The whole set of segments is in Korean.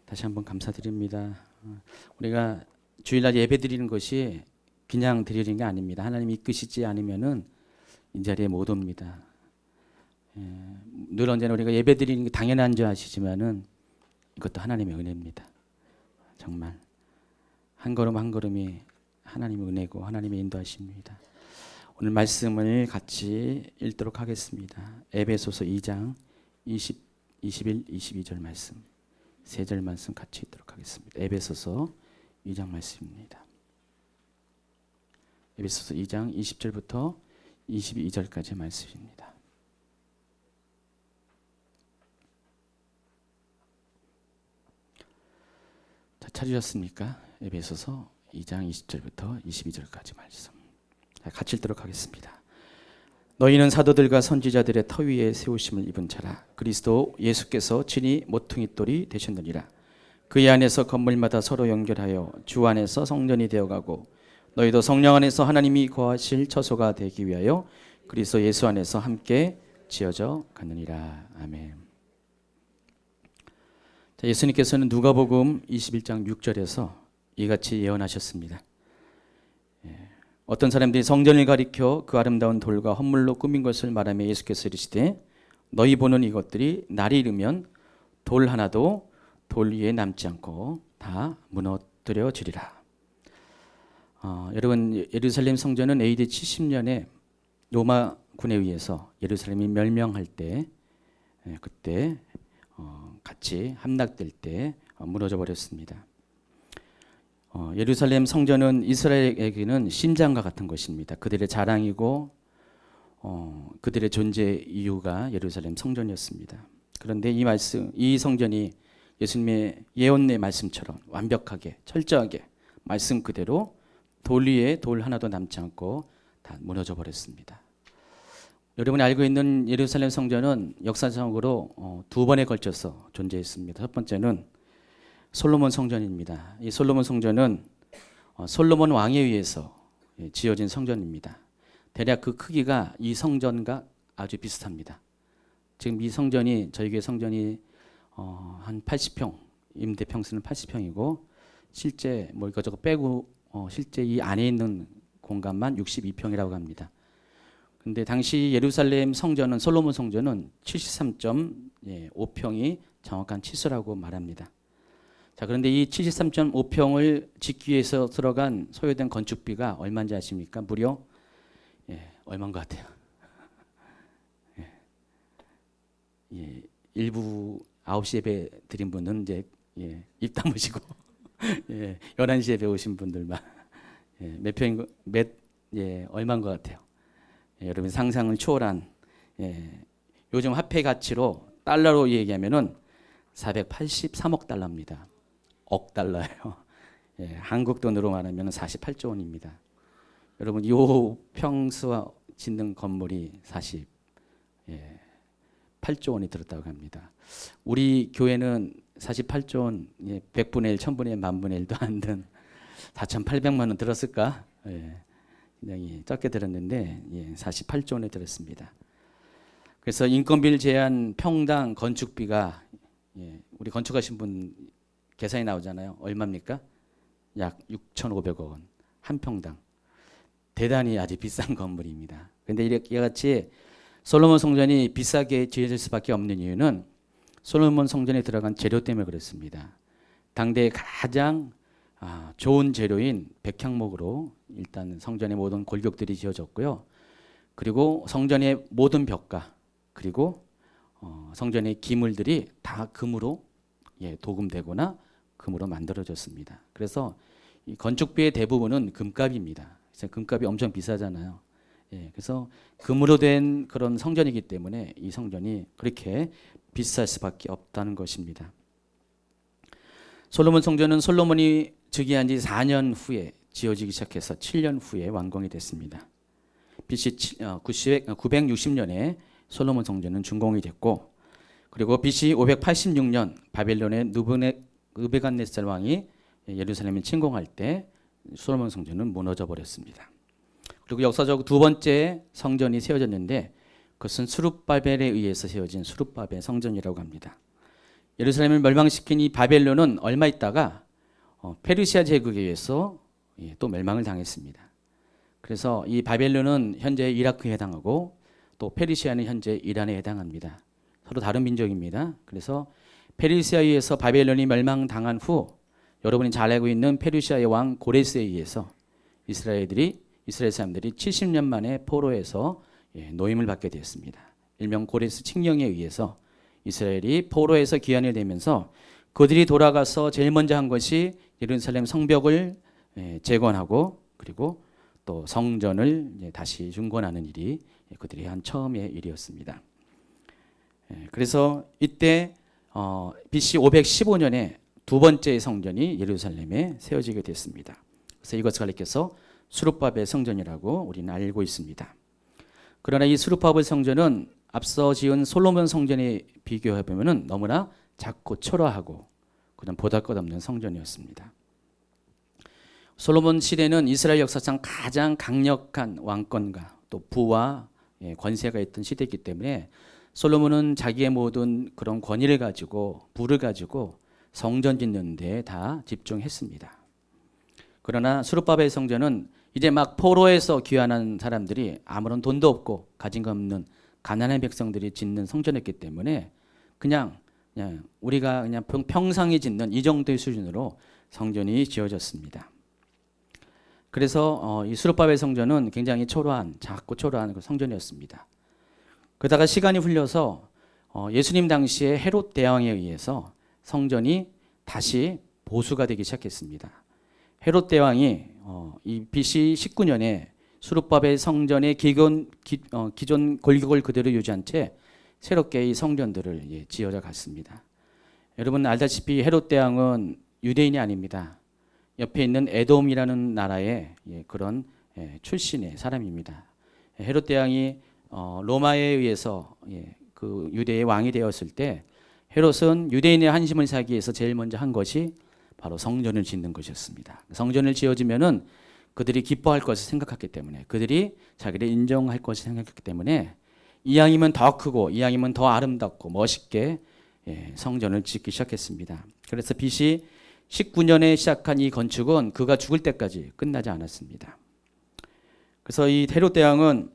다시 한번 감사드립니다. 우리가 주일날 예배 드리는 것이 그냥 드리는 게 아닙니다. 하나님이 이끄시지 않으면은 이 자리에 못 옵니다. 늘 언제나 우리가 예배 드리는 게 당연한 줄 아시지만은 이것도 하나님의 은혜입니다. 정말 한 걸음 한 걸음이 하나님의 은혜고 하나님의 인도하십니다. 오늘 말씀을 같이 읽도록 하겠습니다. 에베소서 2장 21, 22절 말씀, 세 절 말씀 같이 읽도록 하겠습니다. 에베소서 2장 말씀입니다. 에베소서 2장 20절부터 22절까지 말씀입니다. 자, 찾으셨습니까? 에베소서 2장 20절부터 22절까지 말씀. 자, 같이 읽도록 하겠습니다. 너희는 사도들과 선지자들의 터 위에 세우심을 입은 자라. 그리스도 예수께서 친히 모퉁이 돌이 되셨느니라. 그의 안에서 건물마다 서로 연결하여 주 안에서 성전이 되어가고 너희도 성령 안에서 하나님이 거하실 처소가 되기 위하여 그리스도 예수 안에서 함께 지어져 가느니라. 아멘. 자, 예수님께서는 누가복음 21장 6절에서 이같이 예언하셨습니다. 어떤 사람들이 성전을 가리켜 그 아름다운 돌과 헌물로 꾸민 것을 말하며 예수께서 이르시되 너희 보는 이것들이 날이 이르면 돌 하나도 돌 위에 남지 않고 다 무너뜨려지리라. 여러분, 예루살렘 성전은 AD 70년에 로마군에 의해서 예루살렘이 멸망할 때 그때 같이 함락될 때 무너져 버렸습니다. 예루살렘 성전은 이스라엘에게는 심장과 같은 것입니다. 그들의 자랑이고 그들의 존재 이유가 예루살렘 성전이었습니다. 그런데 이 성전이 예수님의 예언의 말씀처럼 완벽하게 철저하게 말씀 그대로 돌 위에 돌 하나도 남지 않고 다 무너져 버렸습니다. 여러분이 알고 있는 예루살렘 성전은 역사적으로 두 번에 걸쳐서 존재했습니다. 첫 번째는 솔로몬 성전입니다. 이 솔로몬 성전은 솔로몬 왕에 의해서 지어진 성전입니다. 대략 그 크기가 이 성전과 아주 비슷합니다. 지금 이 성전이 저희 교회 성전이 한 80평, 임대 평수는 80평이고 실제 뭐 이것저것 빼고 실제 이 안에 있는 공간만 62평이라고 합니다. 근데 당시 예루살렘 성전은 솔로몬 성전은 73.5평이 정확한 치수라고 말합니다. 자, 그런데 이 73.5평을 짓기 위해서 들어간 소요된 건축비가 얼마인지 아십니까? 무려 얼마인 것 같아요? 일부 9시 예배 드린 분은 이제 입 다무시고 11시 예배 오신 분들만 몇 평인 얼마인 것 같아요? 여러분 상상을 초월한 요즘 화폐 가치로 달러로 얘기하면은 483억 달러입니다. 억 달러예요. 한국 돈으로 말하면 48조 원입니다. 여러분 이 평수와 짓는 건물이 48조 원이 들었다고 합니다. 우리 교회는 48조 원 100분의 1, 1000분의 1, 만분의 1도 안 된 4,800만 원 들었을까? 굉장히 적게 들었는데 48조 원에 들었습니다. 그래서 인건비를 제한 평당 건축비가 우리 건축하신 분 계산이 나오잖아요. 얼마입니까? 약 6,500억 원 한 평당. 대단히 아주 비싼 건물입니다. 그런데 이렇게 같이 솔로몬 성전이 비싸게 지어질 수밖에 없는 이유는 솔로몬 성전에 들어간 재료 때문에 그렇습니다. 당대 가장 좋은 재료인 백향목으로 일단 성전의 모든 골격들이 지어졌고요. 그리고 성전의 모든 벽과 그리고 성전의 기물들이 다 금으로 도금되거나 금으로 만들어졌습니다. 그래서 이 건축비의 대부분은 금값입니다. 그래서 금값이 엄청 비싸잖아요. 그래서 금으로 된 그런 성전이기 때문에 이 성전이 그렇게 비쌀 수밖에 없다는 것입니다. 솔로몬 성전은 솔로몬이 즉위한 지 4년 후에 지어지기 시작해서 7년 후에 완공이 됐습니다. BC 960년에 솔로몬 성전은 준공이 됐고 그리고 BC 586년 바벨론의 느부갓네살 왕이 예루살렘을 침공할 때 솔로몬 성전은 무너져 버렸습니다. 그리고 역사적으로 두 번째 성전이 세워졌는데 그것은 스룹바벨에 의해서 세워진 스룹바벨 성전이라고 합니다. 예루살렘을 멸망시킨 이 바벨론은 얼마 있다가 페르시아 제국에 의해서 또 멸망을 당했습니다. 그래서 이 바벨론은 현재 이라크에 해당하고 또 페르시아는 현재 이란에 해당합니다. 서로 다른 민족입니다. 그래서 페르시아에 의해서 바벨론이 멸망당한 후 여러분이 잘 알고 있는 페르시아의 왕 고레스에 의해서 이스라엘 사람들이 70년 만에 포로에서 노임을 받게 되었습니다. 일명 고레스 칙령에 의해서 이스라엘이 포로에서 귀환을 되면서 그들이 돌아가서 제일 먼저 한 것이 예루살렘 성벽을 재건하고 그리고 또 성전을 다시 중건하는 일이 그들이 한 처음의 일이었습니다. 그래서 이때 BC 515년에 두 번째 성전이 예루살렘에 세워지게 됐습니다. 그래서 이것을 가리켜서 수룹바벨 성전이라고 우리는 알고 있습니다. 그러나 이 수룹바벨 성전은 앞서 지은 솔로몬 성전에 비교해 보면은 너무나 작고 초라하고 그냥 보잘것없는 성전이었습니다. 솔로몬 시대는 이스라엘 역사상 가장 강력한 왕권과 또 부와 권세가 있던 시대이기 때문에 솔로몬은 자기의 모든 그런 권위를 가지고 부를 가지고 성전 짓는 데 다 집중했습니다. 그러나 수룹바벨 성전은 이제 막 포로에서 귀환한 사람들이 아무런 돈도 없고 가진 거 없는 가난한 백성들이 짓는 성전이었기 때문에 그냥 우리가 그냥 평상이 짓는 이 정도의 수준으로 성전이 지어졌습니다. 그래서 이 수룹바벨 성전은 굉장히 작고 초라한 그 성전이었습니다. 그러다가 시간이 흘러서 예수님 당시에 헤롯 대왕에 의해서 성전이 다시 보수가 되기 시작했습니다. 헤롯 대왕이 이 BC 19년에 수룹바벨 성전의 기존 골격을 그대로 유지한 채 새롭게 이 성전들을 지어져 갔습니다. 여러분 알다시피 헤롯 대왕은 유대인이 아닙니다. 옆에 있는 에돔이라는 나라의 그런 출신의 사람입니다. 헤롯 대왕이 로마에 의해서 그 유대의 왕이 되었을 때 헤롯은 유대인의 한심을 사기 위해서 제일 먼저 한 것이 바로 성전을 짓는 것이었습니다. 성전을 지어지면은 그들이 기뻐할 것을 생각했기 때문에 그들이 자기를 인정할 것을 생각했기 때문에 이왕이면 더 크고 이왕이면 더 아름답고 멋있게 성전을 짓기 시작했습니다. 그래서 BC 19년에 시작한 이 건축은 그가 죽을 때까지 끝나지 않았습니다. 그래서 이 헤롯 대왕은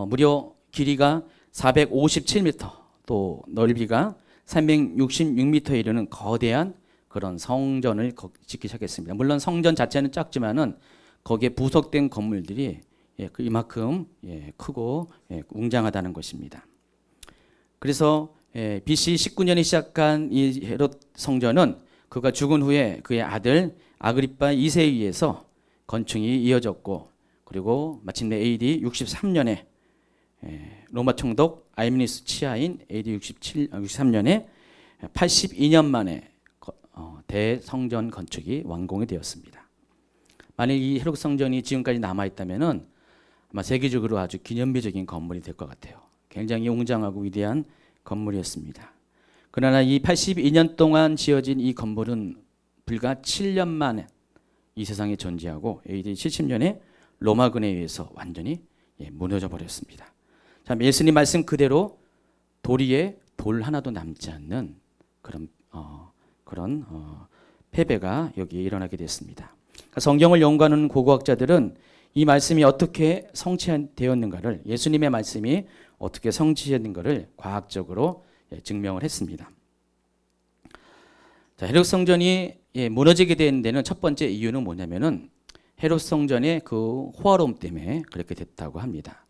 무려 길이가 457m 또 넓이가 366m에 이르는 거대한 그런 성전을 짓기 시작했습니다. 물론 성전 자체는 작지만은 거기에 부속된 건물들이 이만큼 크고 웅장하다는 것입니다. 그래서 BC 19년에 시작한 이 헤롯 성전은 그가 죽은 후에 그의 아들 아그리파 2세에 의해서 건축이 이어졌고 그리고 마침내 AD 63년에 로마 총독 아이미니스 치하인 AD 63년에 82년 만에 대성전 건축이 완공이 되었습니다. 만약 이 헤롯 성전이 지금까지 남아 있다면은 아마 세계적으로 아주 기념비적인 건물이 될 것 같아요. 굉장히 웅장하고 위대한 건물이었습니다. 그러나 이 82년 동안 지어진 이 건물은 불과 7년 만에 이 세상에 존재하고 AD 70년에 로마군에 의해서 완전히 무너져 버렸습니다. 자, 예수님 말씀 그대로 돌 위에 돌 하나도 남지 않는 그런 패배가 여기에 일어나게 됐습니다. 그러니까 성경을 연구하는 고고학자들은 이 말씀이 어떻게 성취되었는가를 예수님의 말씀이 어떻게 성취되었는가를 과학적으로 증명을 했습니다. 자, 헤롯 성전이 무너지게 된 데는 첫 번째 이유는 뭐냐면은 헤롯 성전의 그 호화로움 때문에 그렇게 됐다고 합니다.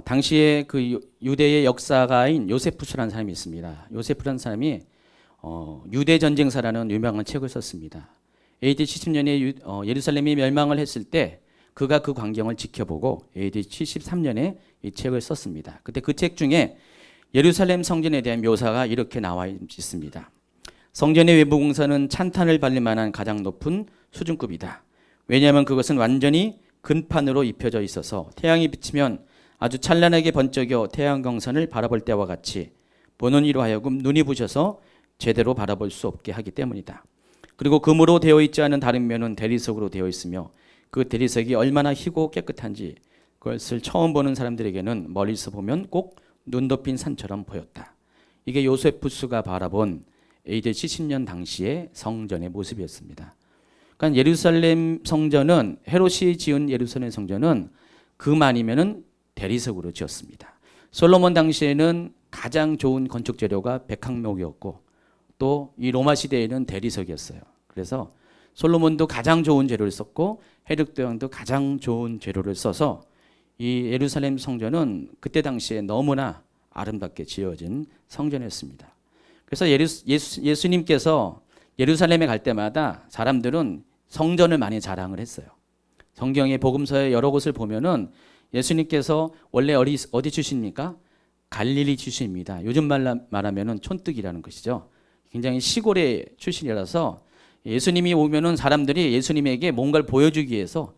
당시에 그 유대의 역사가인 요세푸스라는 사람이 있습니다. 요세푸라는 사람이 유대 전쟁사라는 유명한 책을 썼습니다. AD 70년에 예루살렘이 멸망을 했을 때 그가 그 광경을 지켜보고 AD 73년에 이 책을 썼습니다. 그때 그 책 중에 예루살렘 성전에 대한 묘사가 이렇게 나와 있습니다. 성전의 외부 공사는 찬탄을 받을 만한 가장 높은 수준급이다. 왜냐하면 그것은 완전히 근판으로 입혀져 있어서 태양이 비치면 아주 찬란하게 번쩍여 태양광선을 바라볼 때와 같이 보는 이로 하여금 눈이 부셔서 제대로 바라볼 수 없게 하기 때문이다. 그리고 금으로 되어 있지 않은 다른 면은 대리석으로 되어 있으며 그 대리석이 얼마나 희고 깨끗한지 그것을 처음 보는 사람들에게는 멀리서 보면 꼭 눈 덮인 산처럼 보였다. 이게 요세푸스가 바라본 AD 70년 당시의 성전의 모습이었습니다. 그러니까 예루살렘 성전은 헤롯이 지은 예루살렘 성전은 금아니면은 대리석으로 지었습니다. 솔로몬 당시에는 가장 좋은 건축 재료가 백항목이었고 또 이 로마 시대에는 대리석이었어요. 그래서 솔로몬도 가장 좋은 재료를 썼고 헤롯 대왕도 가장 좋은 재료를 써서 이 예루살렘 성전은 그때 당시에 너무나 아름답게 지어진 성전이었습니다. 그래서 예수님께서 예루살렘에 갈 때마다 사람들은 성전을 많이 자랑을 했어요. 성경의 복음서의 여러 곳을 보면은 예수님께서 원래 어디 출신입니까? 갈릴리 출신입니다. 요즘 말하면은 촌뜨기라는 것이죠. 굉장히 시골의 출신이라서 예수님이 오면은 사람들이 예수님에게 뭔가를 보여주기 위해서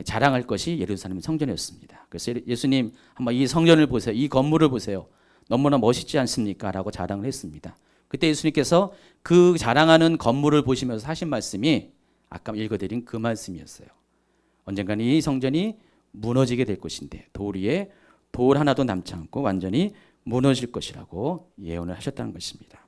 자랑할 것이 예루살렘 성전이었습니다. 그래서 예수님 한번 이 성전을 보세요. 이 건물을 보세요. 너무나 멋있지 않습니까? 라고 자랑을 했습니다. 그때 예수님께서 그 자랑하는 건물을 보시면서 하신 말씀이 아까 읽어드린 그 말씀이었어요. 언젠가는 이 성전이 무너지게 될 것인데 돌 위에 돌 하나도 남지 않고 완전히 무너질 것이라고 예언을 하셨다는 것입니다.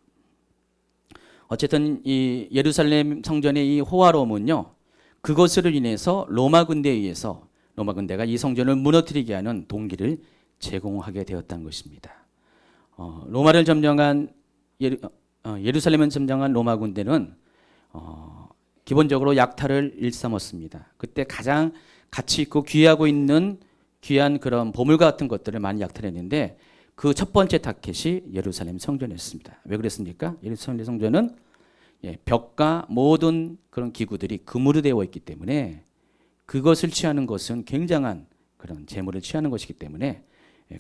어쨌든 이 예루살렘 성전의 이 호화로움은요, 그것으로 인해서 로마 군대에 의해서 로마 군대가 이 성전을 무너뜨리게 하는 동기를 제공하게 되었다는 것입니다. 로마를 점령한 예루살렘을 점령한 로마 군대는 기본적으로 약탈을 일삼았습니다. 그때 가장 가치 있고 귀하고 있는 귀한 그런 보물 같은 것들을 많이 약탈했는데 그 첫 번째 타켓이 예루살렘 성전이었습니다. 왜 그랬습니까? 예루살렘 성전은 벽과 모든 그런 기구들이 금으로 되어 있기 때문에 그것을 취하는 것은 굉장한 그런 재물을 취하는 것이기 때문에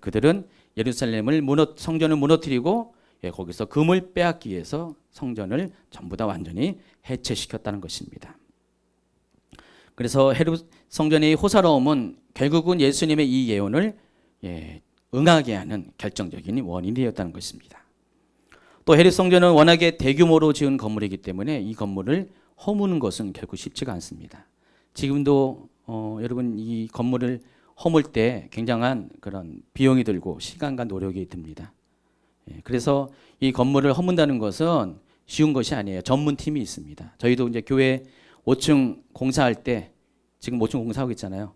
그들은 예루살렘을 성전을 무너뜨리고 거기서 금을 빼앗기 위해서 성전을 전부 다 완전히 해체시켰다는 것입니다. 그래서 성전의 호사로움은 결국은 예수님의 이 예언을 응하게 하는 결정적인 원인이 되었다는 것입니다. 또 헤롯 성전은 워낙에 대규모로 지은 건물이기 때문에 이 건물을 허무는 것은 결코 쉽지가 않습니다. 지금도 여러분 이 건물을 허물 때 굉장한 그런 비용이 들고 시간과 노력이 듭니다. 그래서 이 건물을 허문다는 것은 쉬운 것이 아니에요. 전문팀이 있습니다. 저희도 이제 교회 5층 공사할 때 지금 5층 공사하고 있잖아요.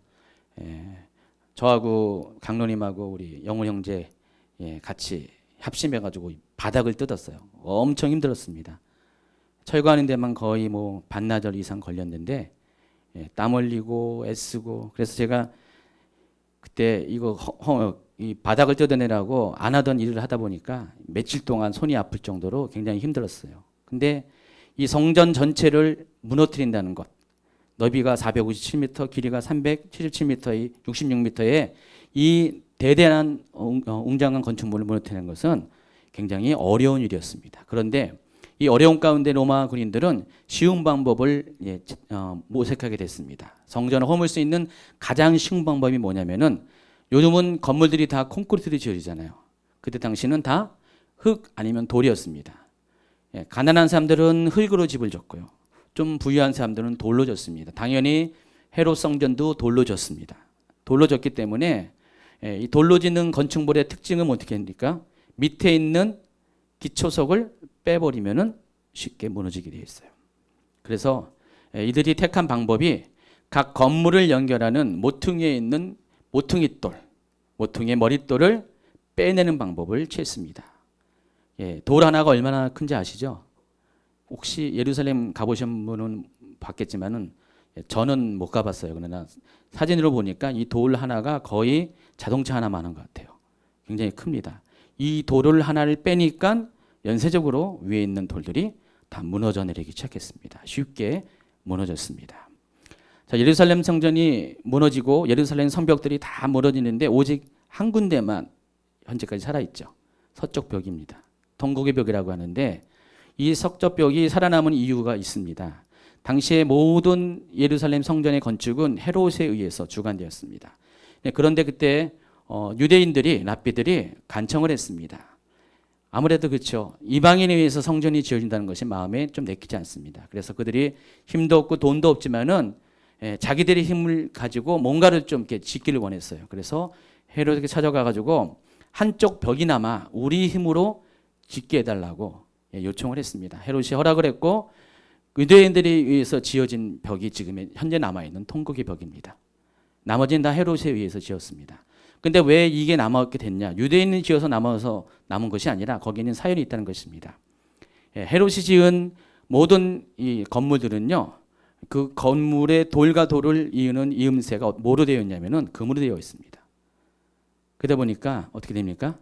저하고 강로님하고 우리 영훈 형제 같이 합심해가지고 바닥을 뜯었어요. 엄청 힘들었습니다. 철거하는 데만 거의 뭐 반나절 이상 걸렸는데 땀 흘리고 애쓰고 그래서 제가 그때 이 바닥을 뜯어내라고 안 하던 일을 하다 보니까 며칠 동안 손이 아플 정도로 굉장히 힘들었어요. 근데 이 성전 전체를 무너뜨린다는 것, 너비가 457m, 길이가 377m, 66m의 이 대단한 웅장한 건축물을 무너뜨리는 것은 굉장히 어려운 일이었습니다. 그런데 이 어려운 가운데 로마 군인들은 쉬운 방법을 모색하게 됐습니다. 성전을 허물 수 있는 가장 쉬운 방법이 뭐냐면은 요즘은 건물들이 다 콘크리트로 지어지잖아요. 그때 당시는 다 흙 아니면 돌이었습니다. 가난한 사람들은 흙으로 집을 졌고요. 좀 부유한 사람들은 돌로 졌습니다. 당연히 헤롯 성전도 돌로 졌습니다. 돌로 졌기 때문에 이 돌로 짓는 건축물의 특징은 어떻게 합니까? 밑에 있는 기초석을 빼버리면은 쉽게 무너지게 되어 있어요. 그래서 이들이 택한 방법이 각 건물을 연결하는 모퉁이에 있는 모퉁이돌, 모퉁이의 머릿돌을 빼내는 방법을 취했습니다. 돌 하나가 얼마나 큰지 아시죠? 혹시 예루살렘 가보신 분은 봤겠지만은 저는 못 가봤어요. 그러나 사진으로 보니까 이 돌 하나가 거의 자동차 하나만한 것 같아요. 굉장히 큽니다. 이 돌을 하나를 빼니까 연쇄적으로 위에 있는 돌들이 다 무너져 내리기 시작했습니다. 쉽게 무너졌습니다. 자, 예루살렘 성전이 무너지고 예루살렘 성벽들이 다 무너지는데 오직 한 군데만 현재까지 살아있죠. 서쪽 벽입니다. 동국의 벽이라고 하는데 이 서쪽 벽이 살아남은 이유가 있습니다. 당시의 모든 예루살렘 성전의 건축은 헤롯에 의해서 주관되었습니다. 그런데 그때 유대인들이 랍비들이 간청을 했습니다. 아무래도 그렇죠. 이방인에 의해서 성전이 지어진다는 것이 마음에 좀 내키지 않습니다. 그래서 그들이 힘도 없고 돈도 없지만은 자기들의 힘을 가지고 뭔가를 좀 이렇게 짓기를 원했어요. 그래서 헤롯에게 찾아가 가지고 한쪽 벽이나마 우리 힘으로 짓게 해달라고 요청을 했습니다. 헤롯이 허락을 했고 유대인들에 의해서 지어진 벽이 지금 현재 남아있는 통곡의 벽입니다. 나머지는 다 헤롯에 의해서 지었습니다. 근데 왜 이게 남았게 됐냐? 유대인이 지어서 남은 것이 아니라 거기에는 사연이 있다는 것입니다. 헤롯이 지은 모든 이 건물들은요, 그 건물의 돌과 돌을 이으는 이음새가 뭐로 되어 있냐면은 금으로 되어 있습니다. 그러다 보니까 어떻게 됩니까?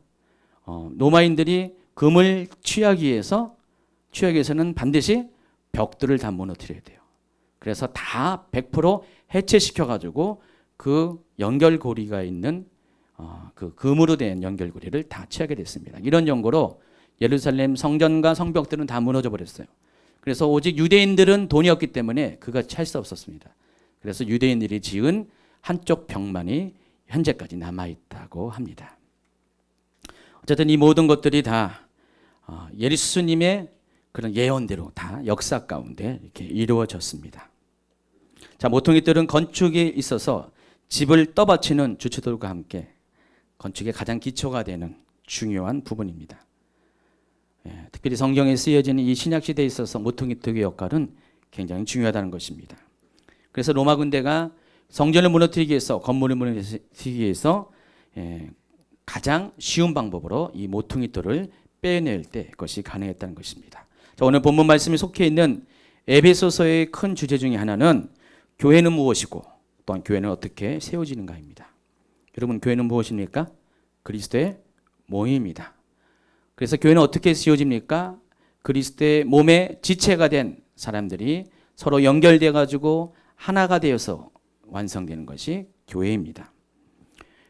로마인들이 금을 취하기 위해서는 반드시 벽들을 다 무너뜨려야 돼요. 그래서 다 100% 해체시켜가지고 그 연결고리가 있는 그 금으로 된 연결고리를 다 취하게 됐습니다. 이런 연고로 예루살렘 성전과 성벽들은 다 무너져 버렸어요. 그래서 오직 유대인들은 돈이 없기 때문에 그가 찰 수 없었습니다. 그래서 유대인들이 지은 한쪽 벽만이 현재까지 남아있다고 합니다. 어쨌든 이 모든 것들이 다 예수님의 그런 예언대로 다 역사 가운데 이렇게 이루어졌습니다. 자, 모퉁이들은 건축에 있어서 집을 떠받치는 주체들과 함께 건축의 가장 기초가 되는 중요한 부분입니다. 특별히 성경에 쓰여지는 이 신약 시대에 있어서 모퉁이들의 역할은 굉장히 중요하다는 것입니다. 그래서 로마 군대가 성전을 무너뜨리기 위해서, 건물을 무너뜨리기 위해서 가장 쉬운 방법으로 이 모퉁이돌을 빼낼 때 그것이 가능했다는 것입니다. 자, 오늘 본문 말씀에 속해 있는 에베소서의 큰 주제 중에 하나는 교회는 무엇이고 또한 교회는 어떻게 세워지는가입니다. 여러분, 교회는 무엇입니까? 그리스도의 몸입니다. 그래서 교회는 어떻게 세워집니까? 그리스도의 몸의 지체가 된 사람들이 서로 연결돼 가지고 하나가 되어서 완성되는 것이 교회입니다.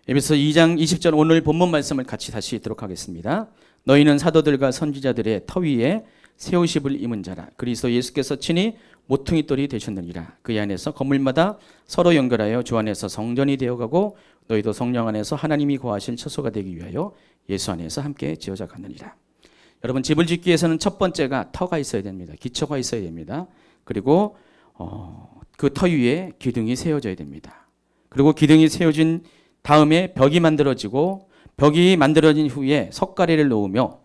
에베소 2장 20절 오늘 본문 말씀을 같이 다시 읽도록 하겠습니다. 너희는 사도들과 선지자들의 터 위에 세우심을 입은 자라. 그리스도 예수께서 친히 모퉁이돌이 되셨느니라. 그 안에서 건물마다 서로 연결하여 주 안에서 성전이 되어가고 너희도 성령 안에서 하나님이 거하실 처소가 되기 위하여 예수 안에서 함께 지어져 가느니라. 여러분, 집을 짓기 위해서는 첫 번째가 터가 있어야 됩니다. 기초가 있어야 됩니다. 그리고 그 터 위에 기둥이 세워져야 됩니다. 그리고 기둥이 세워진 다음에 벽이 만들어지고 벽이 만들어진 후에 석가래를 놓으며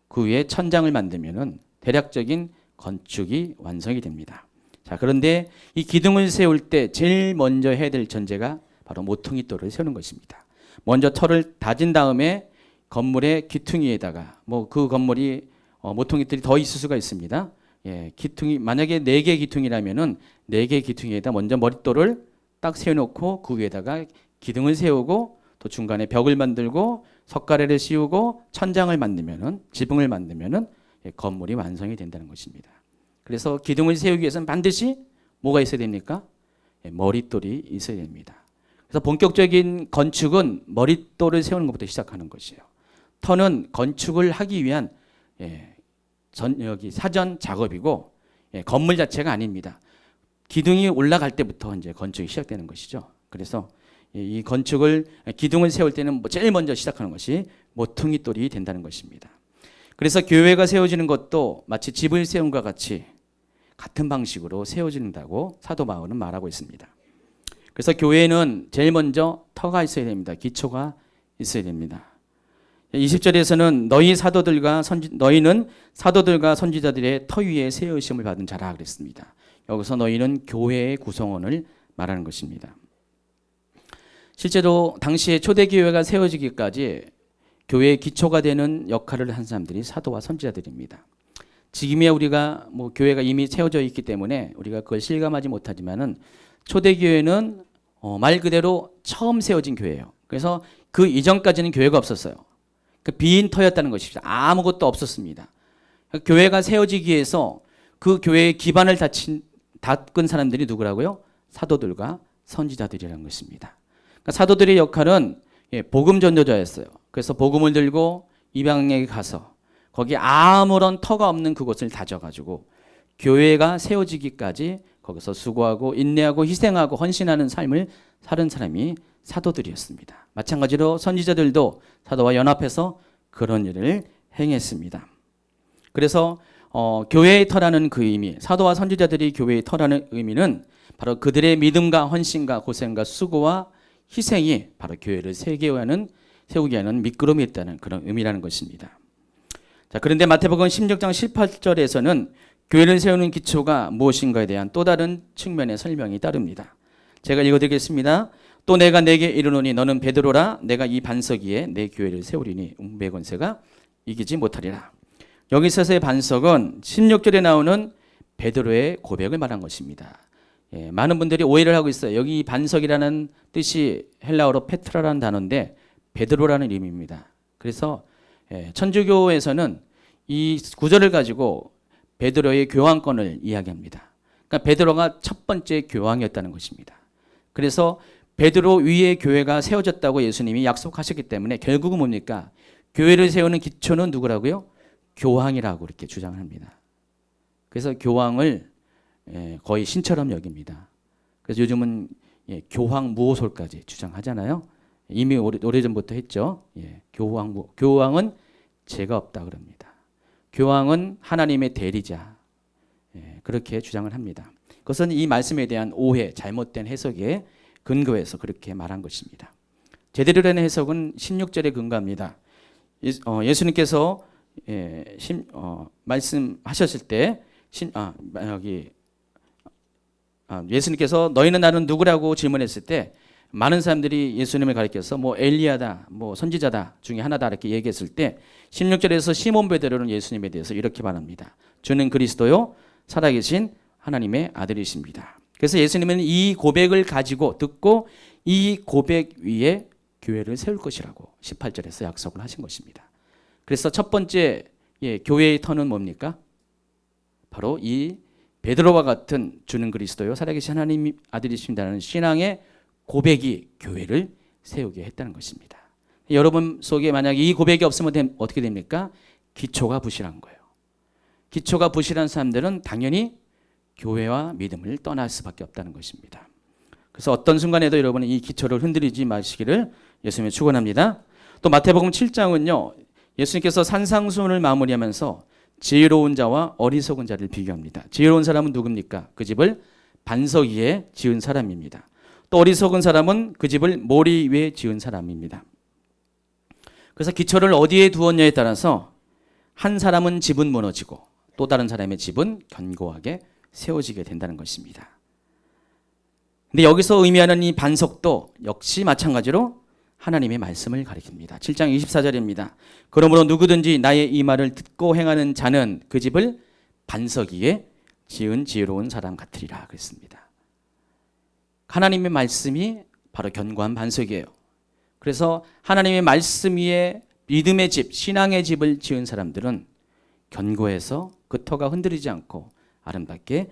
그 위에 천장을 만들면은 대략적인 건축이 완성이 됩니다. 자, 그런데 이 기둥을 세울 때 제일 먼저 해야 될 전제가 바로 모퉁이돌을 세우는 것입니다. 먼저 터를 다진 다음에 건물의 기퉁이에다가 그 건물이 모퉁이돌이 더 있을 수가 있습니다. 기퉁이 만약에 4개 기퉁이라면은 4개 기퉁이에다 먼저 머릿돌을 딱 세워놓고 그 위에다가 기둥을 세우고 또 중간에 벽을 만들고 석가래를 씌우고 천장을 만들면은 지붕을 만들면은 건물이 완성이 된다는 것입니다. 그래서 기둥을 세우기 위해서는 반드시 뭐가 있어야 됩니까? 머릿돌이 있어야 됩니다. 그래서 본격적인 건축은 머릿돌을 세우는 것부터 시작하는 것이에요. 터는 건축을 하기 위한 사전 작업이고 건물 자체가 아닙니다. 기둥이 올라갈 때부터 이제 건축이 시작되는 것이죠. 그래서 이 건축을 기둥을 세울 때는 제일 먼저 시작하는 것이 모퉁이돌이 된다는 것입니다. 그래서 교회가 세워지는 것도 마치 집을 세운 것과 같이 같은 방식으로 세워진다고 사도 바울은 말하고 있습니다. 그래서 교회는 제일 먼저 터가 있어야 됩니다. 기초가 있어야 됩니다. 20절에서는 너희는 사도들과 선지자들의 터 위에 세우심을 받은 자라 그랬습니다. 여기서 너희는 교회의 구성원을 말하는 것입니다. 실제로 당시에 초대교회가 세워지기까지 교회의 기초가 되는 역할을 한 사람들이 사도와 선지자들입니다. 지금의 우리가 교회가 이미 세워져 있기 때문에 우리가 그걸 실감하지 못하지만은 초대교회는 말 그대로 처음 세워진 교회예요. 그래서 그 이전까지는 교회가 없었어요. 그 빈 터였다는 것이죠. 아무것도 없었습니다. 교회가 세워지기 위해서 그 교회의 기반을 닦은 사람들이 누구라고요? 사도들과 선지자들이라는 것입니다. 그러니까 사도들의 역할은 복음 전도자였어요. 그래서 복음을 들고 이방인에게 가서 거기 아무런 터가 없는 그곳을 다져가지고 교회가 세워지기까지 거기서 수고하고 인내하고 희생하고 헌신하는 삶을 사는 사람이 사도들이었습니다. 마찬가지로 선지자들도 사도와 연합해서 그런 일을 행했습니다. 그래서 교회의 터라는 그 의미, 사도와 선지자들이 교회의 터라는 의미는 바로 그들의 믿음과 헌신과 고생과 수고와 희생이 바로 교회를 세우게 하는 미끄럼이 있다는 그런 의미라는 것입니다. 자, 그런데 마태복음 16장 18절에서는 교회를 세우는 기초가 무엇인가에 대한 또 다른 측면의 설명이 따릅니다. 제가 읽어드리겠습니다. 또 내가 내게 이르노니 너는 베드로라. 내가 이 반석 위에 내 교회를 세우리니 음부의 권세가 이기지 못하리라. 여기서의 반석은 16절에 나오는 베드로의 고백을 말한 것입니다. 많은 분들이 오해를 하고 있어요. 여기 반석이라는 뜻이 헬라어로 페트라라는 단어인데 베드로라는 이름입니다. 그래서 천주교에서는 이 구절을 가지고 베드로의 교황권을 이야기합니다. 그러니까 베드로가 첫 번째 교황이었다는 것입니다. 그래서 베드로 위에 교회가 세워졌다고 예수님이 약속하셨기 때문에 결국은 뭡니까? 교회를 세우는 기초는 누구라고요? 교황이라고 이렇게 주장을 합니다. 그래서 교황을 거의 신처럼 여깁니다. 그래서 요즘은 교황 무호설까지 주장하잖아요. 이미 오래전부터 했죠. 교황은 죄가 없다 그럽니다. 교황은 하나님의 대리자. 그렇게 주장을 합니다. 그것은 이 말씀에 대한 오해, 잘못된 해석에 근거해서 그렇게 말한 것입니다. 제대로 된 해석은 16절에 근거합니다. 예수님께서 말씀하셨을 때 예수님께서 너희는 나는 누구라고 질문했을 때 많은 사람들이 예수님을 가리켜서 뭐 엘리야다, 뭐 선지자다 중에 하나다 이렇게 얘기했을 때 16절에서 시몬 베드로는 예수님에 대해서 이렇게 말합니다. 주는 그리스도요 살아계신 하나님의 아들이십니다. 그래서 예수님은 이 고백을 가지고 듣고 이 고백 위에 교회를 세울 것이라고 18절에서 약속을 하신 것입니다. 그래서 첫 번째 교회의 터는 뭡니까? 바로 이 베드로와 같은 주는 그리스도요 살아계신 하나님 아들이십니다라는 신앙의 고백이 교회를 세우게 했다는 것입니다. 여러분 속에 만약에 이 고백이 없으면 어떻게 됩니까? 기초가 부실한 거예요. 기초가 부실한 사람들은 당연히 교회와 믿음을 떠날 수밖에 없다는 것입니다. 그래서 어떤 순간에도 여러분은 이 기초를 흔들리지 마시기를 예수님이 축원합니다. 또 마태복음 7장은요. 예수님께서 산상수훈을 마무리하면서 지혜로운 자와 어리석은 자를 비교합니다. 지혜로운 사람은 누굽니까? 그 집을 반석 위에 지은 사람입니다. 또 어리석은 사람은 그 집을 모리 위에 지은 사람입니다. 그래서 기초를 어디에 두었냐에 따라서 한 사람은 집은 무너지고 또 다른 사람의 집은 견고하게 세워지게 된다는 것입니다. 근데 여기서 의미하는 이 반석도 역시 마찬가지로 하나님의 말씀을 가리킵니다. 7장 24절입니다. 그러므로 누구든지 나의 이 말을 듣고 행하는 자는 그 집을 반석 위에 지은 지혜로운 사람 같으리라 그랬습니다. 하나님의 말씀이 바로 견고한 반석이에요. 그래서 하나님의 말씀 위에 믿음의 집, 신앙의 집을 지은 사람들은 견고해서 그 터가 흔들리지 않고 아름답게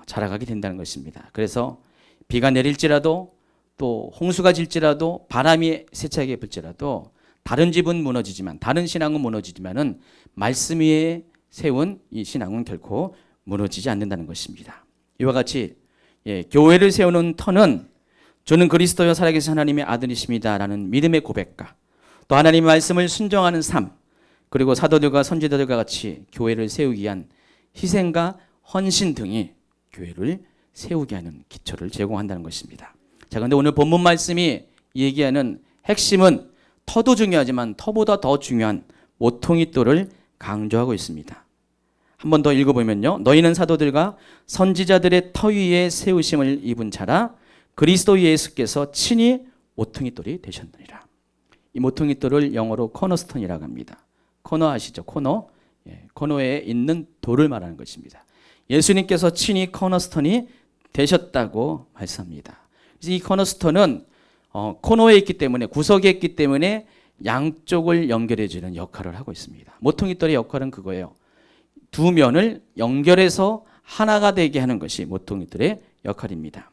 자라가게 된다는 것입니다. 그래서 비가 내릴지라도 또 홍수가 질지라도 바람이 세차게 불지라도 다른 집은 무너지지만 다른 신앙은 무너지지만은 말씀 위에 세운 이 신앙은 결코 무너지지 않는다는 것입니다. 이와 같이 교회를 세우는 터는 주는 그리스도여 살아계신 하나님의 아들이십니다라는 믿음의 고백과 또 하나님의 말씀을 순종하는 삶 그리고 사도들과 선지자들과 같이 교회를 세우기 위한 희생과 헌신 등이 교회를 세우게 하는 기초를 제공한다는 것입니다. 자, 그런데 오늘 본문 말씀이 얘기하는 핵심은 터도 중요하지만 터보다 더 중요한 모퉁이돌을 강조하고 있습니다. 한 번 더 읽어보면요. 너희는 사도들과 선지자들의 터 위에 세우심을 입은 자라 그리스도 예수께서 친히 모퉁이돌이 되셨느니라. 이 모퉁이돌을 영어로 코너스톤이라고 합니다. 코너 아시죠? 코너. 코너에 있는 돌을 말하는 것입니다. 예수님께서 친히 코너스톤이 되셨다고 말씀합니다. 그래서 이 코너스톤은 코너에 있기 때문에 구석에 있기 때문에 양쪽을 연결해 주는 역할을 하고 있습니다. 모퉁이돌의 역할은 그거예요. 두 면을 연결해서 하나가 되게 하는 것이 모퉁이돌의 역할입니다.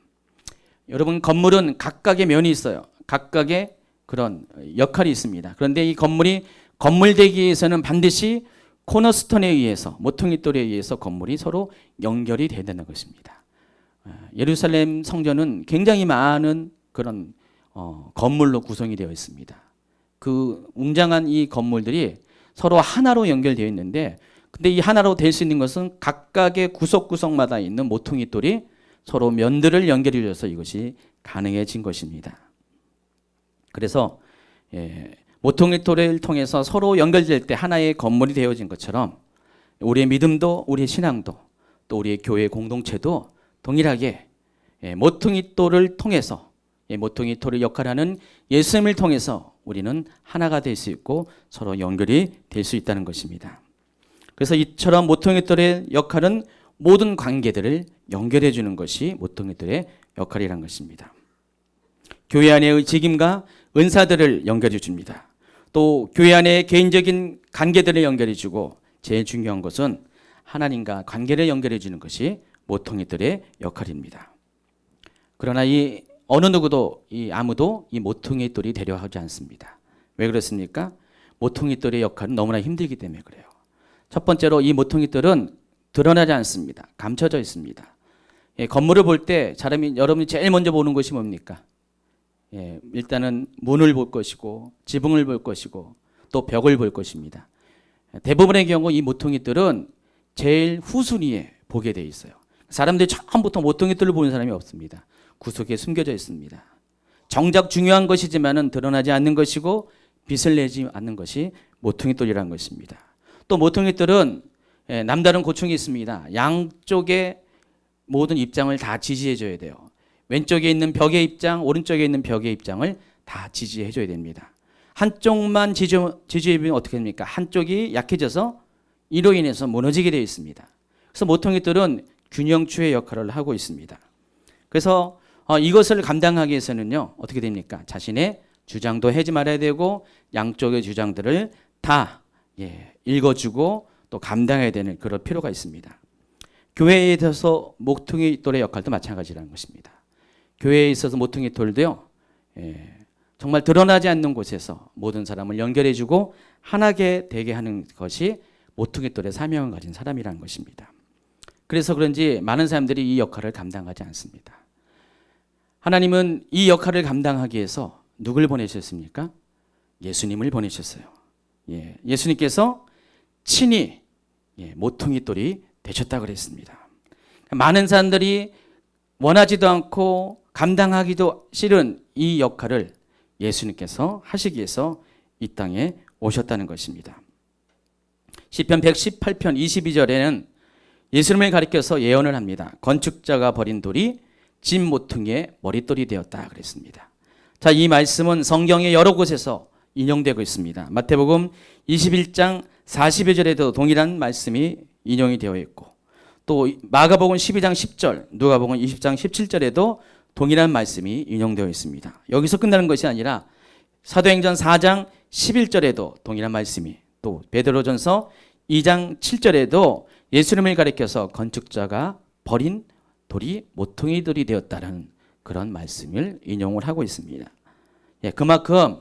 여러분 건물은 각각의 면이 있어요. 각각의 그런 역할이 있습니다. 그런데 이 건물이 건물되기 위해서는 반드시 코너스톤에 의해서 모퉁이돌에 의해서 건물이 서로 연결이 돼야 되는 것입니다. 예루살렘 성전은 굉장히 많은 그런 건물로 구성이 되어 있습니다. 그 웅장한 이 건물들이 서로 하나로 연결되어 있는데 근데 이 하나로 될 수 있는 것은 각각의 구석구석마다 있는 모퉁이돌이 서로 면들을 연결해 줘서 이것이 가능해진 것입니다. 그래서 모퉁이 돌을 통해서 서로 연결될 때 하나의 건물이 되어진 것처럼 우리의 믿음도 우리의 신앙도 또 우리의 교회 공동체도 동일하게 모퉁이 돌을 통해서 모퉁이 돌을 역할하는 예수님을 통해서 우리는 하나가 될 수 있고 서로 연결이 될 수 있다는 것입니다. 그래서 이처럼 모퉁이 돌의 역할은 모든 관계들을 연결해 주는 것이 모퉁이 돌의 역할이란 것입니다. 교회 안의 직임과 은사들을 연결해 줍니다. 또 교회 안의 개인적인 관계들을 연결해 주고 제일 중요한 것은 하나님과 관계를 연결해 주는 것이 모퉁이돌의 역할입니다. 그러나 이 어느 누구도 아무도 이 모퉁이돌이 되려 하지 않습니다. 왜 그렇습니까? 모퉁이돌의 역할은 너무나 힘들기 때문에 그래요. 첫 번째로 이 모퉁이돌은 드러나지 않습니다. 감춰져 있습니다. 건물을 볼 때 여러분이 제일 먼저 보는 것이 뭡니까? 일단은 문을 볼 것이고 지붕을 볼 것이고 또 벽을 볼 것입니다. 대부분의 경우 이 모퉁이돌은 제일 후순위에 보게 돼 있어요. 사람들이 처음부터 모퉁이돌을 보는 사람이 없습니다. 구석에 숨겨져 있습니다. 정작 중요한 것이지만은 드러나지 않는 것이고 빛을 내지 않는 것이 모퉁이돌이라는 것입니다. 또 모퉁이돌은 남다른 고충이 있습니다. 양쪽의 모든 입장을 다 지지해 줘야 돼요. 왼쪽에 있는 벽의 입장, 오른쪽에 있는 벽의 입장을 다 지지해 줘야 됩니다. 한쪽만 지지해주면 어떻게 됩니까? 한쪽이 약해져서 이로 인해서 무너지게 되어 있습니다. 그래서 모퉁이돌은 균형추의 역할을 하고 있습니다. 그래서 이것을 감당하기 위해서는요, 어떻게 됩니까? 자신의 주장도 하지 말아야 되고 양쪽의 주장들을 다 읽어주고 또 감당해야 되는 그런 필요가 있습니다. 교회에 있어서 모퉁이돌의 역할도 마찬가지라는 것입니다. 교회에 있어서 모퉁이돌도요, 정말 드러나지 않는 곳에서 모든 사람을 연결해주고 하나게 되게 하는 것이 모퉁이돌의 사명을 가진 사람이라는 것입니다. 그래서 그런지 많은 사람들이 이 역할을 감당하지 않습니다. 하나님은 이 역할을 감당하기 위해서 누굴 보내셨습니까? 예수님을 보내셨어요. 예수님께서 친히 모퉁이돌이 되셨다고 그랬습니다. 많은 사람들이 원하지도 않고 감당하기도 싫은 이 역할을 예수님께서 하시기 위해서 이 땅에 오셨다는 것입니다. 시편 118편 22절에는 예수님을 가리켜서 예언을 합니다. 건축자가 버린 돌이 집 모퉁이의 머릿돌이 되었다 그랬습니다. 자, 이 말씀은 성경의 여러 곳에서 인용되고 있습니다. 마태복음 21장 42절에도 동일한 말씀이 인용이 되어 있고 또 마가복음 12장 10절, 누가복음 20장 17절에도 동일한 말씀이 인용되어 있습니다. 여기서 끝나는 것이 아니라 사도행전 4장 11절에도 동일한 말씀이, 또 베드로전서 2장 7절에도 예수님을 가리켜서 건축자가 버린 돌이 모퉁이돌이 되었다는 그런 말씀을 인용을 하고 있습니다. 그만큼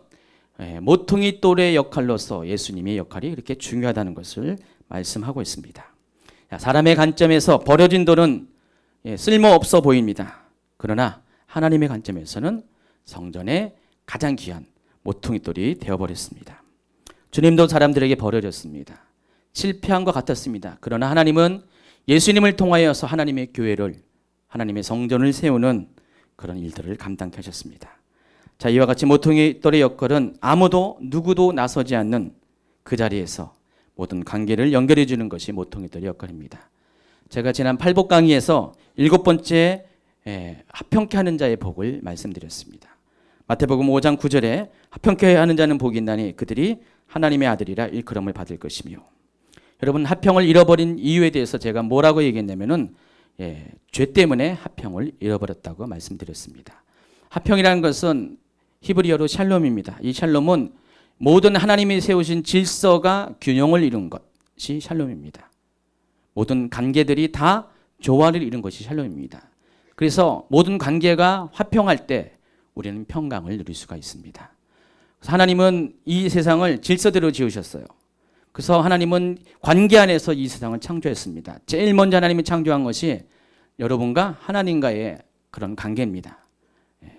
모퉁이돌의 역할로서 예수님의 역할이 그렇게 중요하다는 것을 말씀하고 있습니다. 사람의 관점에서 버려진 돌은 쓸모없어 보입니다. 그러나 하나님의 관점에서는 성전의 가장 귀한 모퉁이돌이 되어버렸습니다. 주님도 사람들에게 버려졌습니다. 실패한 것 같았습니다. 그러나 하나님은 예수님을 통하여서 하나님의 교회를, 하나님의 성전을 세우는 그런 일들을 감당케 하셨습니다. 자, 이와 같이 모퉁이돌의 역할은 아무도 누구도 나서지 않는 그 자리에서 모든 관계를 연결해 주는 것이 모퉁이돌의 역할입니다. 제가 지난 팔복 강의에서 7번째 합평케 하는 자의 복을 말씀드렸습니다. 마태복음 5장 9절에 합평케 하는 자는 복이 있나니 그들이 하나님의 아들이라 일컬음을 받을 것이며, 여러분 합평을 잃어버린 이유에 대해서 제가 뭐라고 얘기했냐면은 죄 때문에 합평을 잃어버렸다고 말씀드렸습니다. 합평이라는 것은 히브리어로 샬롬입니다. 이 샬롬은 모든 하나님이 세우신 질서가 균형을 이룬 것이 샬롬입니다. 모든 관계들이 다 조화를 이룬 것이 샬롬입니다. 그래서 모든 관계가 화평할 때 우리는 평강을 누릴 수가 있습니다. 그래서 하나님은 이 세상을 질서대로 지으셨어요. 그래서 하나님은 관계 안에서 이 세상을 창조했습니다. 제일 먼저 하나님이 창조한 것이 여러분과 하나님과의 그런 관계입니다.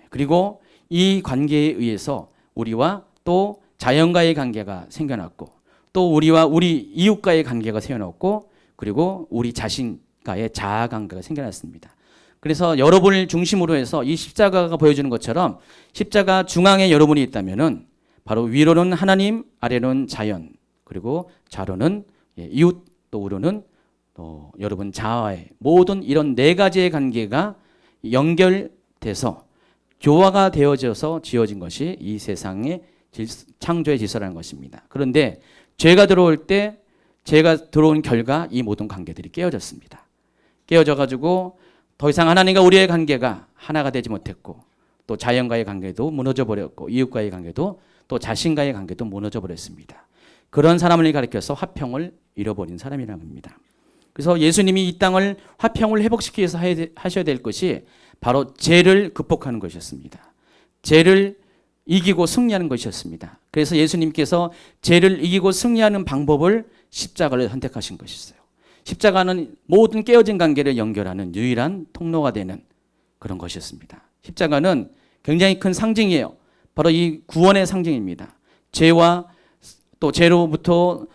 그리고 이 관계에 의해서 우리와 또 자연과의 관계가 생겨났고, 또 우리와 우리 이웃과의 관계가 생겨났고, 그리고 우리 자신과의 자아 관계가 생겨났습니다. 그래서 여러분을 중심으로 해서 이 십자가가 보여주는 것처럼 십자가 중앙에 여러분이 있다면은 바로 위로는 하나님, 아래로는 자연, 그리고 좌로는 이웃, 또 우로는 또 여러분 자아의 모든 이런 네 가지의 관계가 연결돼서 조화가 되어져서 지어진 것이 이 세상의 창조의 질서라는 것입니다. 그런데 죄가 들어올 때 죄가 들어온 결과 이 모든 관계들이 깨어졌습니다. 깨어져 가지고 더 이상 하나님과 우리의 관계가 하나가 되지 못했고, 또 자연과의 관계도 무너져 버렸고, 이웃과의 관계도, 또 자신과의 관계도 무너져 버렸습니다. 그런 사람을 가리켜서 화평을 잃어버린 사람이라는 겁니다. 그래서 예수님이 이 땅을 화평을 회복시키기 위해서 하셔야 될 것이 바로 죄를 극복하는 것이었습니다. 죄를 이기고 승리하는 것이었습니다. 그래서 예수님께서 죄를 이기고 승리하는 방법을 십자가를 선택하신 것이었어요. 십자가는 모든 깨어진 관계를 연결하는 유일한 통로가 되는 그런 것이었습니다. 십자가는 굉장히 큰 상징이에요. 바로 이 구원의 상징입니다. 죄와 또 죄로부터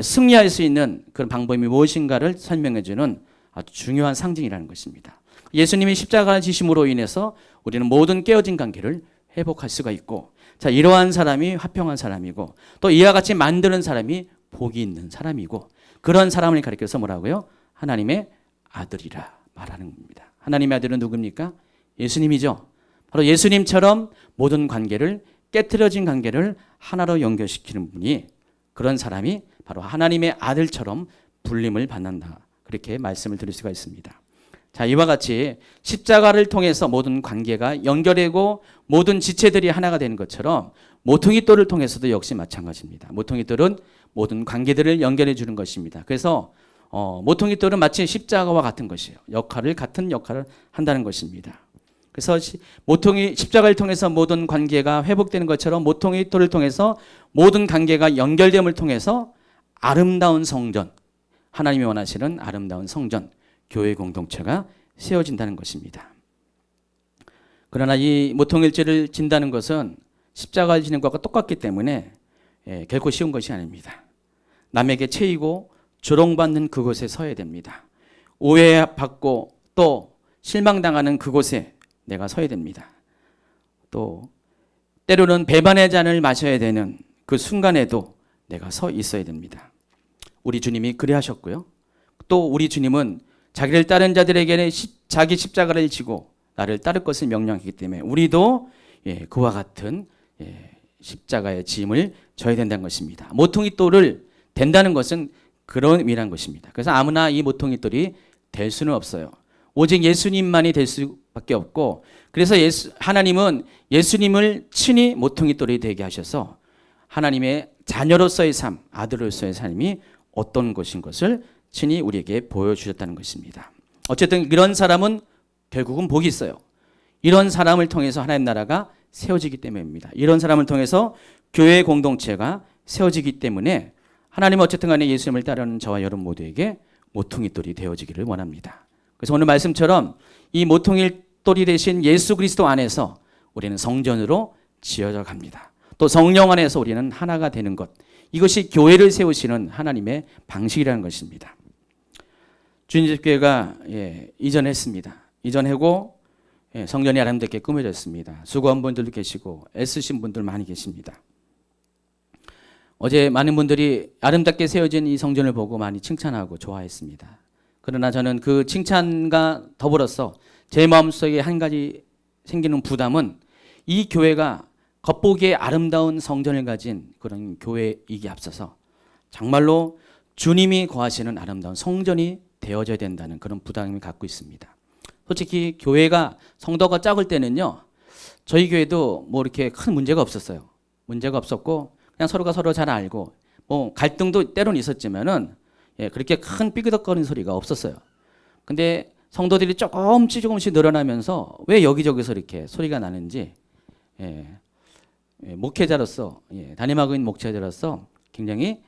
승리할 수 있는 그런 방법이 무엇인가를 설명해 주는 아주 중요한 상징이라는 것입니다. 예수님이 십자가를 지심으로 인해서 우리는 모든 깨어진 관계를 회복할 수가 있고, 자, 이러한 사람이 화평한 사람이고, 또 이와 같이 만드는 사람이 복이 있는 사람이고, 그런 사람을 가리켜서 뭐라고요? 하나님의 아들이라 말하는 겁니다. 하나님의 아들은 누굽니까? 예수님이죠. 바로 예수님처럼 모든 관계를, 깨트려진 관계를 하나로 연결시키는 분이, 그런 사람이 바로 하나님의 아들처럼 불림을 받는다. 그렇게 말씀을 드릴 수가 있습니다. 자, 이와 같이 십자가를 통해서 모든 관계가 연결되고 모든 지체들이 하나가 되는 것처럼 모퉁이 돌을 통해서도 역시 마찬가지입니다. 모퉁이 돌은 모든 관계들을 연결해 주는 것입니다. 그래서 모퉁이 돌은 마치 십자가와 같은 것이에요. 같은 역할을 한다는 것입니다. 그래서 십자가를 통해서 모든 관계가 회복되는 것처럼 모퉁이 돌을 통해서 모든 관계가 연결됨을 통해서 아름다운 성전, 하나님이 원하시는 아름다운 성전, 교회 공동체가 세워진다는 것입니다. 그러나 이 모퉁이돌을 진다는 것은 십자가를 지는 것과 똑같기 때문에 결코 쉬운 것이 아닙니다. 남에게 채이고 조롱받는 그곳에 서야 됩니다. 오해받고 또 실망당하는 그곳에 내가 서야 됩니다. 또 때로는 배반의 잔을 마셔야 되는 그 순간에도 내가 서 있어야 됩니다. 우리 주님이 그래 하셨고요. 또 우리 주님은 자기를 따른 자들에게는 자기 십자가를 지고 나를 따를 것을 명령했기 때문에 우리도 그와 같은 십자가의 짐을 져야 된다는 것입니다. 모퉁이돌을 된다는 것은 그런 의미란 것입니다. 그래서 아무나 이 모퉁이돌이 될 수는 없어요. 오직 예수님만이 될 수밖에 없고, 그래서 하나님은 예수님을 친히 모퉁이돌이 되게 하셔서 하나님의 자녀로서의 삶, 아들로서의 삶이 어떤 것인 것을 친히 우리에게 보여주셨다는 것입니다. 어쨌든 이런 사람은 결국은 복이 있어요. 이런 사람을 통해서 하나님 나라가 세워지기 때문입니다. 이런 사람을 통해서 교회 공동체가 세워지기 때문에 하나님은 어쨌든 간에 예수님을 따르는 저와 여러분 모두에게 모퉁이돌이 되어지기를 원합니다. 그래서 오늘 말씀처럼 이 모퉁이돌이 되신 예수 그리스도 안에서 우리는 성전으로 지어져 갑니다. 또 성령 안에서 우리는 하나가 되는 것, 이것이 교회를 세우시는 하나님의 방식이라는 것입니다. 주님집교회가 이전했습니다. 이전하고 성전이 아름답게 꾸며졌습니다. 수고한 분들도 계시고 애쓰신 분들 많이 계십니다. 어제 많은 분들이 아름답게 세워진 이 성전을 보고 많이 칭찬하고 좋아했습니다. 그러나 저는 그 칭찬과 더불어서 제 마음속에 한 가지 생기는 부담은 이 교회가 겉보기에 아름다운 성전을 가진 그런 교회이기 앞서서 정말로 주님이 거하시는 아름다운 성전이 되어져야 된다는 그런 부담을 갖고 있습니다. 솔직히 교회가 성도가 작을 때는요, 저희 교회도 뭐 이렇게 큰 문제가 없었어요. 문제가 없었고 그냥 서로가 서로 잘 알고 뭐 갈등도 때로는 있었지만은 그렇게 큰 삐그덕거리는 소리가 없었어요. 근데 성도들이 조금씩 늘어나면서 왜 여기저기서 이렇게 소리가 나는지 목회자로서 담임하고 있는 목회자로서 굉장히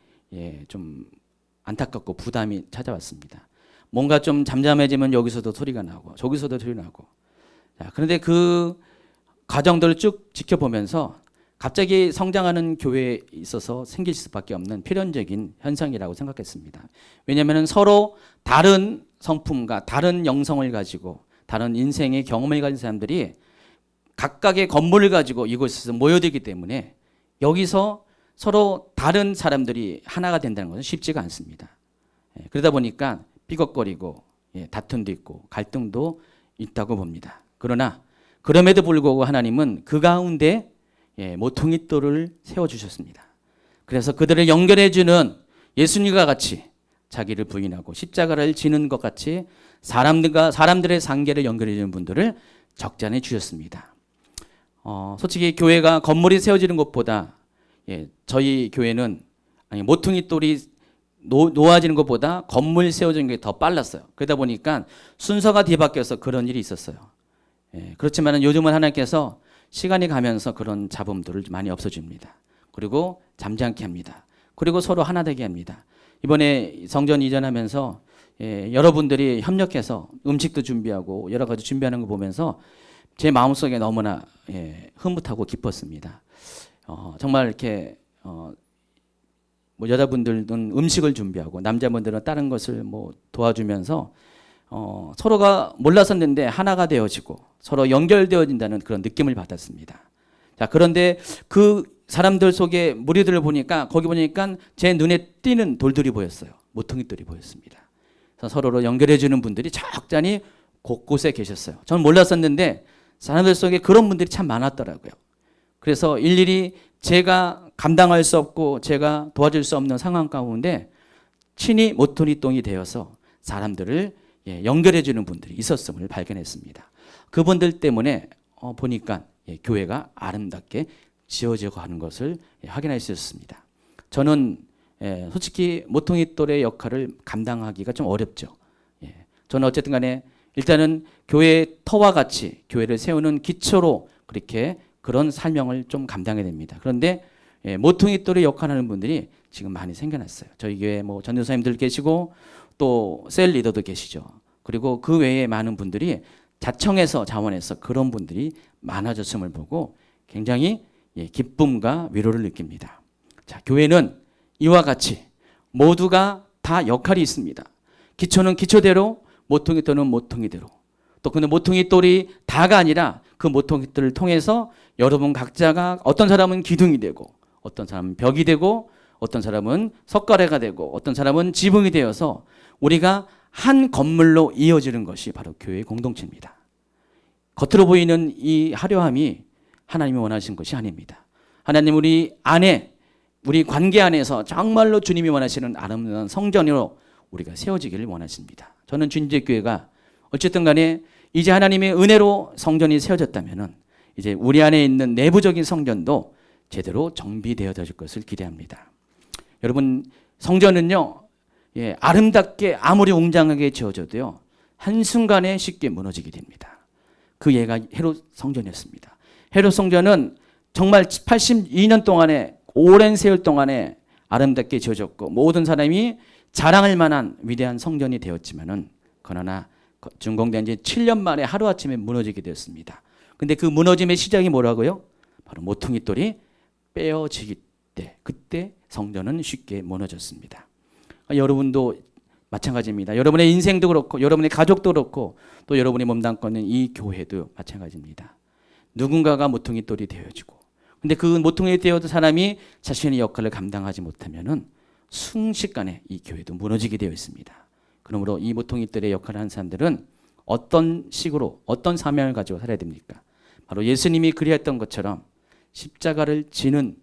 좀 안타깝고 부담이 찾아왔습니다. 뭔가 좀 잠잠해지면 여기서도 소리가 나고 저기서도 소리 나고. 자, 그런데 그 과정들을 쭉 지켜보면서 갑자기 성장하는 교회에 있어서 생길 수밖에 없는 필연적인 현상이라고 생각했습니다. 왜냐하면 서로 다른 성품과 다른 영성을 가지고 다른 인생의 경험을 가진 사람들이 각각의 건물을 가지고 이곳에서 모여들기 때문에 여기서 서로 다른 사람들이 하나가 된다는 것은 쉽지가 않습니다. 그러다 보니까 삐걱거리고 다툼도 있고 갈등도 있다고 봅니다. 그러나 그럼에도 불구하고 하나님은 그 가운데 모퉁이돌을 세워주셨습니다. 그래서 그들을 연결해주는 예수님과 같이 자기를 부인하고 십자가를 지는 것 같이 사람들의 관계를 연결해주는 분들을 적잖해 주셨습니다. 솔직히 교회가 건물이 세워지는 것보다 저희 교회는 모퉁이돌이 놓아지는 것보다 건물 세워지는 게 더 빨랐어요. 그러다 보니까 순서가 뒤바뀌어서 그런 일이 있었어요. 그렇지만 요즘은 하나님께서 시간이 가면서 그런 잡음들을 많이 없어줍니다. 그리고 잠잠케 합니다. 그리고 서로 하나 되게 합니다. 이번에 성전 이전하면서 여러분들이 협력해서 음식도 준비하고 여러 가지 준비하는 거 보면서 제 마음속에 너무나 흐뭇하고 기뻤습니다. 정말 이렇게 뭐 여자분들은 음식을 준비하고 남자분들은 다른 것을 뭐 도와주면서 서로가 몰랐었는데 하나가 되어지고 서로 연결되어진다는 그런 느낌을 받았습니다. 자, 그런데 그 사람들 속에 무리들을 보니까 거기 보니까 제 눈에 띄는 돌들이 보였어요. 모퉁이돌이 보였습니다. 그래서 서로를 연결해주는 분들이 적잖이 곳곳에 계셨어요. 저는 몰랐었는데 사람들 속에 그런 분들이 참 많았더라고요. 그래서 일일이 제가 감당할 수 없고 제가 도와줄 수 없는 상황 가운데 친히 모퉁이돌이 되어서 사람들을 연결해주는 분들이 있었음을 발견했습니다. 그분들 때문에 보니까 교회가 아름답게 지어져 가는 것을 확인할 수 있었습니다. 저는 솔직히 모퉁이돌의 역할을 감당하기가 좀 어렵죠. 저는 어쨌든 간에 일단은 교회의 터와 같이 교회를 세우는 기초로 그렇게 그런 사명을 좀 감당해야 됩니다. 그런데 모퉁이돌의 역할을 하는 분들이 지금 많이 생겨났어요. 저희 교회 뭐 전도사님들 계시고 또 셀 리더도 계시죠. 그리고 그 외에 많은 분들이 자청에서 자원해서 그런 분들이 많아졌음을 보고 굉장히 기쁨과 위로를 느낍니다. 자, 교회는 이와 같이 모두가 다 역할이 있습니다. 기초는 기초대로, 모퉁이돌은 모퉁이대로. 또 근데 모퉁이돌이 다가 아니라 그 모퉁이돌을 통해서 여러분 각자가 어떤 사람은 기둥이 되고 어떤 사람은 벽이 되고 어떤 사람은 석가래가 되고 어떤 사람은 지붕이 되어서 우리가 한 건물로 이어지는 것이 바로 교회의 공동체입니다. 겉으로 보이는 이 화려함이 하나님이 원하신 것이 아닙니다. 하나님 우리 안에 우리 관계 안에서 정말로 주님이 원하시는 아름다운 성전으로 우리가 세워지기를 원하십니다. 저는 주님제교회가 어쨌든 간에 이제 하나님의 은혜로 성전이 세워졌다면은 이제 우리 안에 있는 내부적인 성전도 제대로 정비되어질 것을 기대합니다. 여러분 성전은요 아름답게 아무리 웅장하게 지어져도요 한순간에 쉽게 무너지게 됩니다. 그 예가 헤롯 성전이었습니다. 헤롯 성전은 정말 82년 동안에 오랜 세월 동안에 아름답게 지어졌고 모든 사람이 자랑할 만한 위대한 성전이 되었지만은 그러나 준공된 지 7년 만에 하루아침에 무너지게 되었습니다. 근데 그 무너짐의 시작이 뭐라고요? 바로 모퉁이돌이 빼어지기 때 그때 성전은 쉽게 무너졌습니다. 여러분도 마찬가지입니다. 여러분의 인생도 그렇고 여러분의 가족도 그렇고 또 여러분이 몸담고 있는 이 교회도 마찬가지입니다. 누군가가 모퉁이돌이 되어지고 근데 그 모퉁이 되어진 사람이 자신의 역할을 감당하지 못하면은 순식간에 이 교회도 무너지게 되어 있습니다. 그러므로 이 모퉁이돌의 역할을 하는 사람들은 어떤 식으로 어떤 사명을 가지고 살아야 됩니까? 바로 예수님이 그리했던 것처럼 십자가를 지는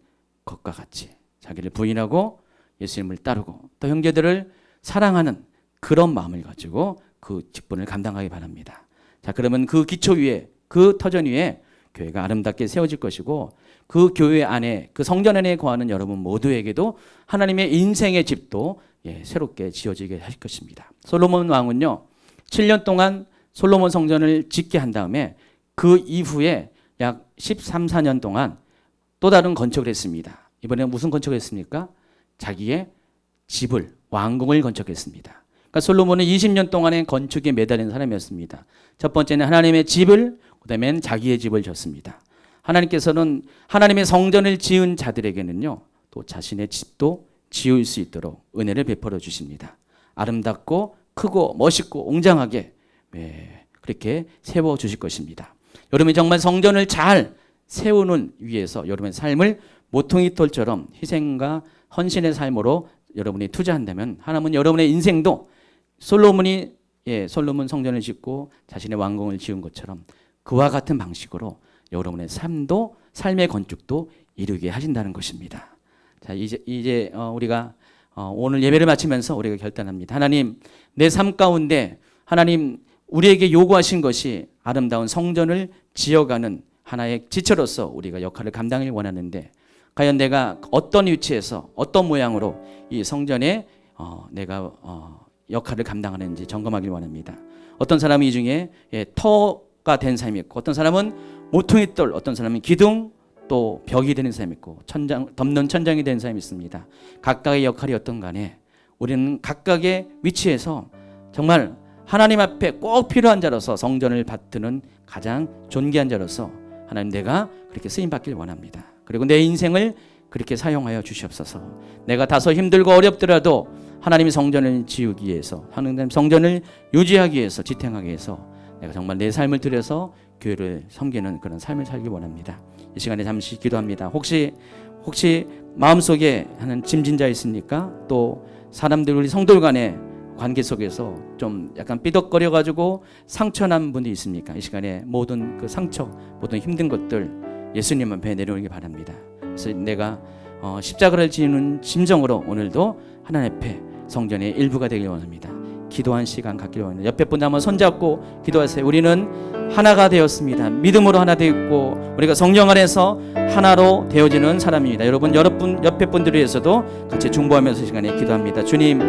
것과 같이 자기를 부인하고 예수님을 따르고 또 형제들을 사랑하는 그런 마음을 가지고 그 직분을 감당하기 바랍니다. 자, 그러면 그 기초 위에 그 터전 위에 교회가 아름답게 세워질 것이고 그 교회 안에 그 성전 안에 거하는 여러분 모두에게도 하나님의 인생의 집도 새롭게 지어지게 할 것입니다. 솔로몬 왕은요 7년 동안 솔로몬 성전을 짓게 한 다음에 그 이후에 약 13, 14년 동안 또 다른 건축을 했습니다. 이번에 무슨 건축을 했습니까? 자기의 집을 왕궁을 건축했습니다. 그러니까 솔로몬은 20년 동안의 건축에 매달린 사람이었습니다. 첫 번째는 하나님의 집을 그다음엔 자기의 집을 졌습니다. 하나님께서는 하나님의 성전을 지은 자들에게는요 또 자신의 집도 지을 수 있도록 은혜를 베풀어 주십니다. 아름답고 크고 멋있고 웅장하게 그렇게 세워 주실 것입니다. 여러분이 정말 성전을 잘 세우는 위해서 여러분의 삶을 모퉁이 돌처럼 희생과 헌신의 삶으로 여러분이 투자한다면 하나님은 여러분의 인생도 솔로몬 성전을 짓고 자신의 왕궁을 지은 것처럼 그와 같은 방식으로 여러분의 삶의 건축도 이루게 하신다는 것입니다. 자, 이제 우리가 오늘 예배를 마치면서 우리가 결단합니다. 하나님, 내 삶 가운데 하나님 우리에게 요구하신 것이 아름다운 성전을 지어가는 하나의 지체로서 우리가 역할을 감당하길 원하는데, 과연 내가 어떤 위치에서 어떤 모양으로 이 성전에 내가 역할을 감당하는지 점검하길 원합니다. 어떤 사람은 이 중에 터가 된 삶이 있고, 어떤 사람은 모퉁이돌, 어떤 사람은 기둥, 또 벽이 되는 사람이 있고, 덮는 천장이 되는 사람이 있습니다. 각각의 역할이 어떤 간에 우리는 각각의 위치에서 정말 하나님 앞에 꼭 필요한 자로서 성전을 받드는 가장 존귀한 자로서 하나님, 내가 그렇게 쓰임받길 원합니다. 그리고 내 인생을 그렇게 사용하여 주시옵소서. 내가 다소 힘들고 어렵더라도 하나님의 성전을 지우기 위해서, 하나님 성전을 유지하기 위해서, 지탱하기 위해서 내가 정말 내 삶을 들여서 교회를 섬기는 그런 삶을 살기 원합니다. 이 시간에 잠시 기도합니다. 혹시 마음속에 하는 짐진 자 있습니까? 또 사람들, 우리 성도들 간의 관계 속에서 좀 약간 삐덕거려가지고 상처난 분이 있습니까? 이 시간에 모든 그 상처, 모든 힘든 것들 예수님 앞에 내려오기 바랍니다. 그래서 내가 십자가를 지는 심정으로 오늘도 하나님 앞에 성전의 일부가 되길 원합니다. 기도한 시간 갖기를 원합니다. 옆에 분들 한번 손잡고 기도하세요. 우리는 하나가 되었습니다. 믿음으로 하나 되었고, 우리가 성령 안에서 하나로 되어지는 사람입니다. 여러분 옆에 분들을 위해서도 같이 중보하면서 시간에 기도합니다. 주님,